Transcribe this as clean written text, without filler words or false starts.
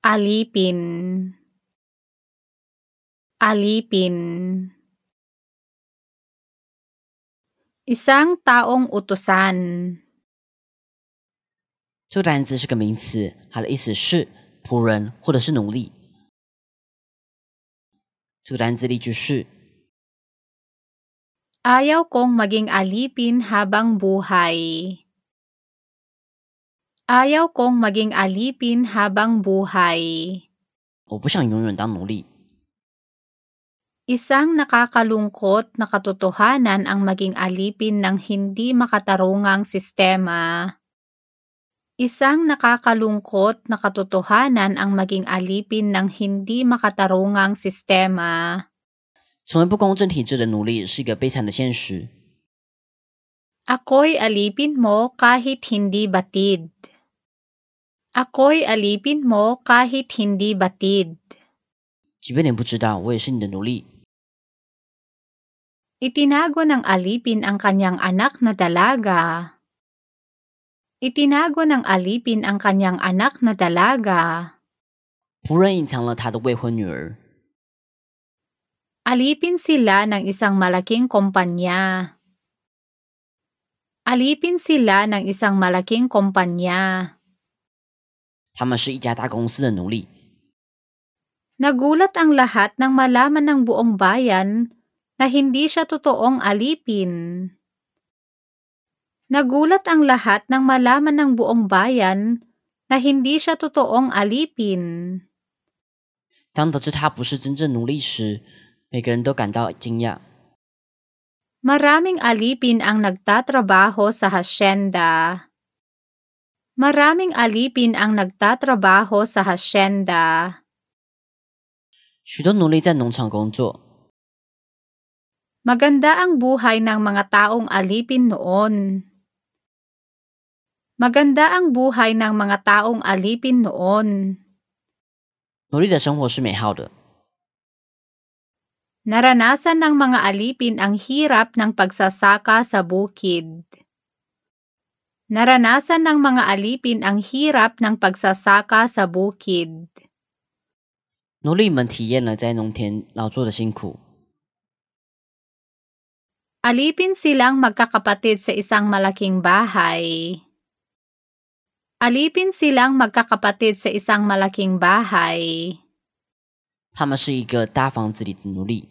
alipin, alipin. Isang taong utusan. 这个单字是个名词，它的意思是仆人或者是奴隶。这个单字例句是 Ayaw kong maging alipin habang buhay. Ayaw kong maging alipin habang buhay. 我不想永远当奴隶。 Isang nakakalungkot na katotohanan ang maging alipin ng hindi makatarungang sistema. Isang nakakalungkot na katotohanan ang maging alipin ng hindi makatarungang sistema. 成为不公正体制的奴隶是一个悲惨的现实。 Ako'y alipin mo kahit hindi batid. Ako'y alipin mo kahit hindi batid. 即便你不知道，我也是你的奴隶。 Itinago ng alipin ang kanyang anak na dalaga. Itinago ng alipin ang kanyang anak na dalaga. 仆人隐藏了他的未婚女儿。 Alipin sila ng isang malaking kumpanya. Alipin sila ng isang malaking kumpanya. 他们是一家大公司的奴隶。 Nagulat ang lahat nang malaman ng buong bayan na hindi siya totoong alipin. Nagulat ang lahat nang malaman ng buong bayan na hindi siya totoong alipin. 当得知他不是真正奴隶时，每个人都感到惊讶。 Maraming alipin ang nagtatrabaho sa hasyenda. Maraming alipin ang nagtatrabaho sa hasyenda. 许多奴隶在农场工作。 Maganda ang buhay ng mga taong alipin noon. Maganda ang buhay ng mga taong alipin noon. 奴隶的生活是美好的。 Naranasan ng mga alipin ang hirap ng pagsasaka sa bukid. Naranasan ng mga alipin ang hirap ng pagsasaka sa bukid. 奴隶们体验了在农田劳作的辛苦。 Alipin silang magkakapatid sa isang malaking bahay. Alipin silang magkakapatid sa isang malaking bahay. 他们是一个大房子里的奴隶。